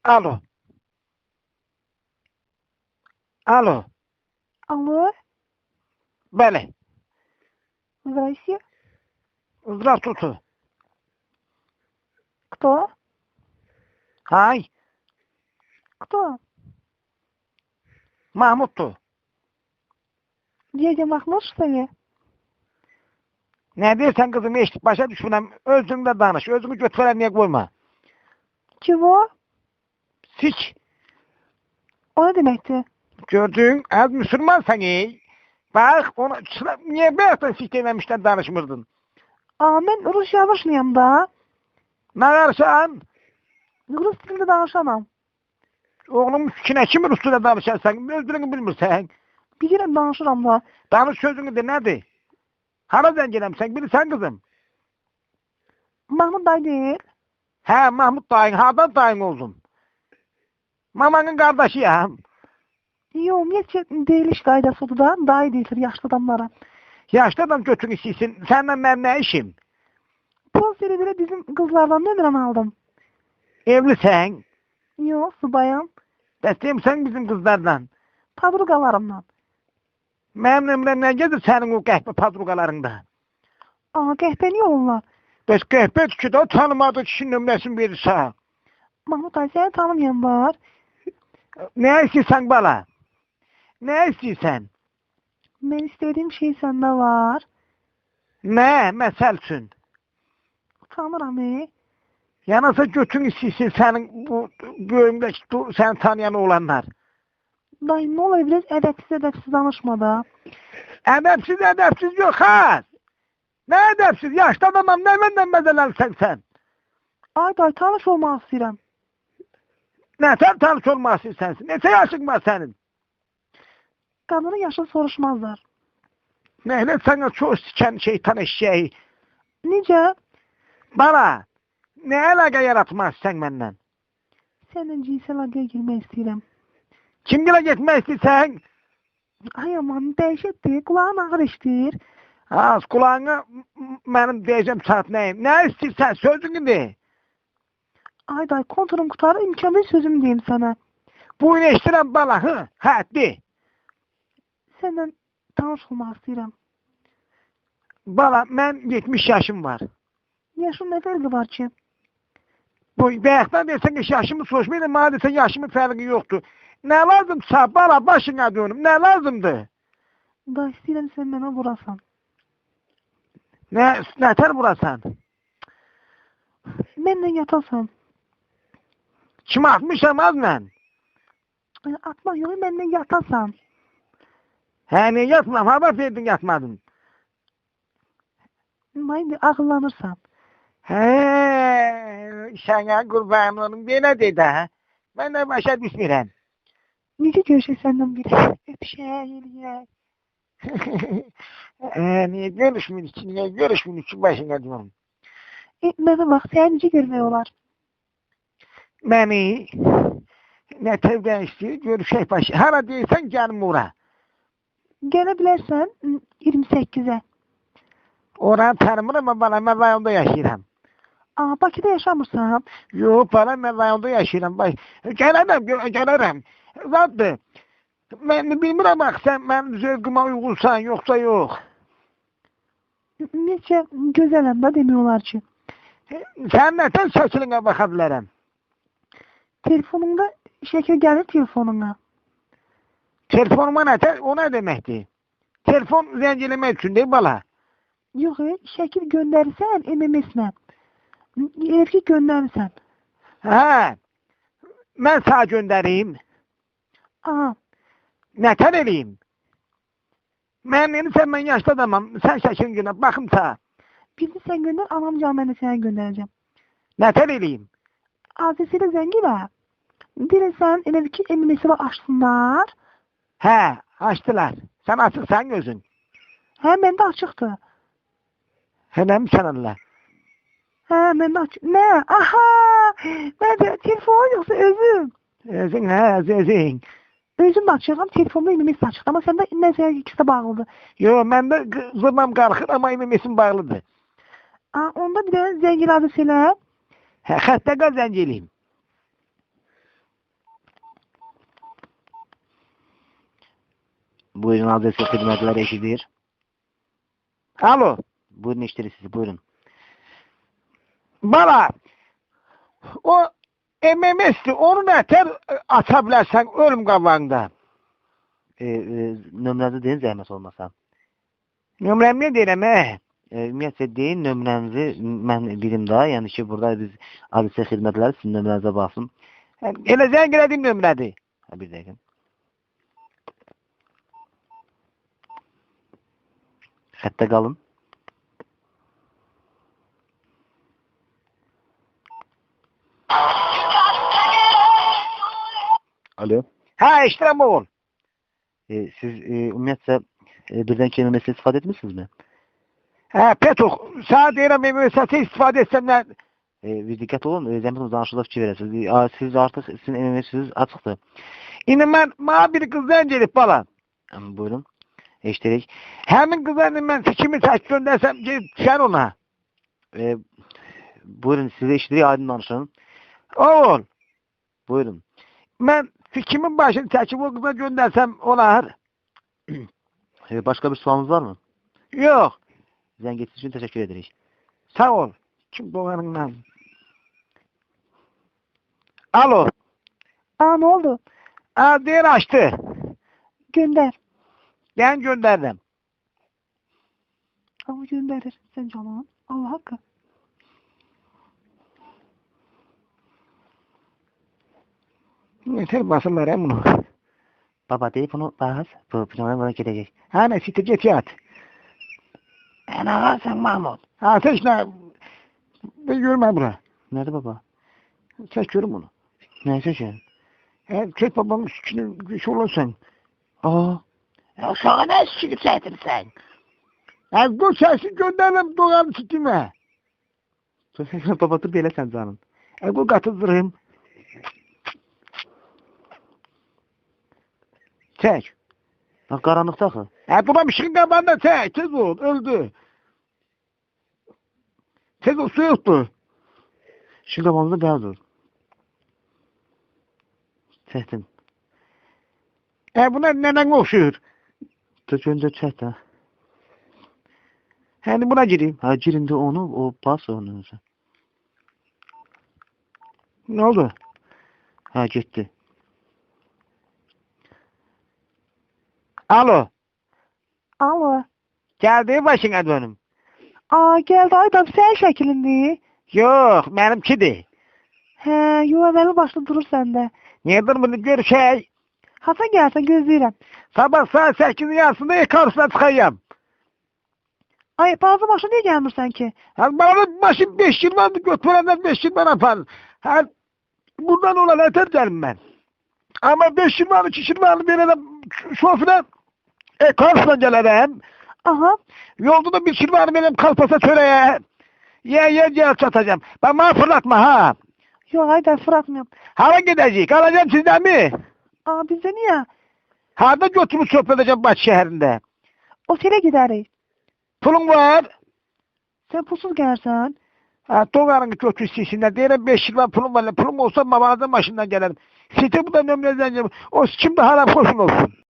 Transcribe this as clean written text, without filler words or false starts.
Alo. Alo. Алло, Bəli. здрасте. Здравствуйте. Кто? Hay. Кто? Mahmud'dur. Дядя Махмуд, что ли? Ne deyirsən qızım, eşit, başa düşmürəm. Özünlə danış. Özünü götürən niyə qoyma. Чего? Sik. O ne demekti? Gördün, az Müslüman səni. Bax, ona niyə bayaqdan sik deməmişdən danışmırdın? Aa, ben Rusça danışmıyorum da. Nə qarşan? Rus dilinde danışamam. Oğlum sikine kimi Rus'la danışarsan, öz dilini bilmirsən. Bilirim danışıram da. Danış sözünü de nədir? Hara zəngələmsən, bilirsən qızım? Mahmut dayı değil. Hə, Mahmud dayın, hardan dayın oldun? Mamanın qardaşıyam. Yo, niyetçe değiliş kaydası oldu da. Dayı değildir yaşlı adamlara. Yaşlı adam götünü istəyirsin, səndən mənim nə işim? Poz verilere bizim kızlardan nömrən aldım. Evlisən, Yo, subayım. dəstəyimsən bizim qızlardan. Padrugalarımdan. Mənim nömrəm nə gedir sənin o qəhbə padruqalarında? Aa, qəhbəni onlar. Bəs qəhbə ki də tanımadığı kişinin nömrəsini verirsə. Mahmut dayı seni tanımayan var. Nə istəyirsən bala? Nə istəyirsən? Ben istediğim şey sende var. Nə, məsəl üçün? Tanıram Yanasa götün istəyirsin sənin bu böyümdəki səni tanıyan olanlar. Dayı ne olur biraz edepsiz danışma da. Ədəbsiz yox ha. Nə ədəbsiz? Yaşlı adamam, nə məndən məzələnsən sən? Ay dayı tanış olmaq istəyirəm. Nə sən tanış olmaq istəyirsən? Neçə yaşın var sənin? Kadının yaşını soruşmazlar. Nəhlə sənə çox sikən şeytan eşşəyi. Necə? Bana, nə əlaqə yaratmaq istəyirsən məndən? Səndən cinsel əlaqəyə girmək istəyirəm. Kimgilə getmək istəyirsən? Ay aman dəhşətdir. Qulağın ağır işdir. Az kulağına mənim deyəcəm saat nəyim? Nə istəyirsən? Sözünü de. Ay dayı konturum qutarı imkanlı sözüm deyim sənə. Buyur eşdirəm bala, hı? Hə, de. Səndən tanış olmaq istəyirəm. Bala, mən 70 yaşım var. Yaşın nə fərqi var ki? Bu bayaqdan desən ki, yaşımı soruşmayla, mənə desən yaşımın fərqi yoxdur. Nə lazımsa bala, başına dönüm, nə lazımdır? Da istəyirəm sən mənə vurasan. Nətər vurasan? Mənlə yatasan. Kimi atmışam az mən? Atmaq yox, mənlə yatasan. Hə, nə yatmam, haber verdin yatmadın. Maydı ağıllanırsan. Hə, sənə qurbanım olum, belə dedi hə? Mən də başa düşmürəm. Necə görüşək səndən biri? Öpüşək, eləyək. Niyə görüşmürük ki, başına dönüm. Mənə bax, səni necə görmək olar? Məni nə tövdən istəyir, görüşək başı. Hara deyirsən, gəlim ora. Gələ bilərsən 28-ə. Oranı tanımıram, amma bana mən rayonda yaşayıram. Aa, Bakıda yaşamırsan? Yox, bana mən rayonda yaşayıram. Gələrəm. Zaddır. Mən bilmirəm, bax, sən mənim zövqüma uyğunsan, yoxsa yox. Necə gözələm də demək olar ki. Sən nətən şəklinə baxa bilərəm? Telefonunda şəkil gəlir telefonuna. Telefonuma nətən, o nə deməkdir? Telefon zənciləmək üçün deyil, bala. Yox, şəkil göndərirsən MMS-lə. Eğer ki göndərirsən. Hə, mən sağ göndəreyim. Aa. Nətər eləyim? Mən yaşlı adamam, sən şəkilin günə, baxım sağ. Birini sən göndər, anamca mən də sənə göndərəcəm. Nətər eləyim? Adresiyle zəngilə. Deyirsən, elə bir ki, MMS-i açsınlar. Hə, açdılar. Sən açıqsan gözün. Hə, məndə açıqdır. Hə, nəmişsən Allah? Hə, məndə açıq. Nə? Aha! Məndə telefon yoxsa özüm? Özün, hə, özün. Özüm açıqam, telefonda MMS açıq. Amma səndə nəsə ikisi də bağlıdır. Yox, məndə zırnam qalxır, amma MMS-im bağlıdır. Onda bir də zəngil adresiyle. Hə, xəttə qal zəng eləyim. Buyurun adresi hizmetler eşidir. Alo. Buyurun eşittir sizi buyurun. Bana o MMS'ti onu neter atabilirsen ölüm qabağında. Nömrənizi deyin zəhmət olmasa. Nömrəm ne deyirəm Ümumiyyətlə deyin nömrənizi mən bilim daha. Yəni ki burada biz adresi xidmətləri sizin nömrənizə baxsın. Elə zəng elədim nömrədir. Ha, bir dəqiqə. Xəttə qalın. Alo. Hə, iştirəm oğul. Siz ümumiyyətlə birdən keliməsini istifadə etmişsinizmi? Hə, Petuk, sana deyirəm MMS'e istifadə etsəm nə? Bir diqqət olun, zəhmət danışılır fikir verəsiniz. Siz artıq sizin MMS'iniz açıqdır. İndi mənə bir qız zəng edib bala. Buyurun. Eşidirik. Həmin qıza mən fikrimi tək göndərsəm gedib düşər ona. Buyurun, sizi eşidirik, aydın danışın. Oğul, Buyurun. mən fikrimin başını çəkib o qıza göndərsəm olar. Başqa bir sualınız var mı? Yox, Zəng etdiyiniz üçün təşəkkür edirik. sağ ol. Kim doğanından? Alo, Aa ne oldu? deyir açtı. Gönder. Ben gönderdim. Ama gönderir. Sen canım. Allah hakkı. Yeter basınlar ya bunu. Baba telefonu bas, bu planına bana gidecek. Hani siktir git yat. Ben ağarsın Mahmut. Ha seç ne? Ben görmem bura. Nerede baba? Seç görüm bunu. Neyse şey. Çek babamın sikini güç olursan. Aa. Ya sana ne sikini çektirsen? Bu çeksin gönderim doğanı sikime. Baba dur belə sən canım. Bu katızdırayım. Çek. Bak qaranlıqda axı. Buna bir şey kabanda çek. Tez ol. Öldü. Tez ol. Su yoktu. Şu qabağımızda bəl dur. Çəkdim. Buna nenen okşuyor. Dur göndər çək də. Hani buna gireyim. Ha girində onu, o bas onu. Ne oldu? Ha getdi. Alo. Alo. Geldi başına dönüm. Aa geldi Aydam sen şeklindi. Yok benimkidir. He yuvarlanı başlı durur sende. Nedir bunu görüşey? Hasan gelsen gözleyirem. Sabah saat 8'in yarısında karşısına çıkayım. Ay bazı başına niye gelmirsen ki? Bana başım 5 yıl vardı götürenden 5 yıl bana yapar. Buradan olan yeter derim ben. Ama 5 yıl vardı 2 yıl vardı verelim şoföre. Karşısına gelirim. Aha. Yolda da 1 yıl vardı benim kalpasa töreye. Gel çatacağım. Bana fırlatma ha. Yok Aydam fırlatmıyorum. Hava gidecek. Alacağım sizden mi? Aa bize niye? Harda götürüp sohbet edeceğim Baş şehrinde. Otele gideriz. Pulun var. Sen pulsuz gelsen. Doğanın götür sesinden. Diyelim 5 yıl var pulum var. Pulum olsa babanızın başından gelirim. Site bu da nömreden. O kim de harap olsun olsun.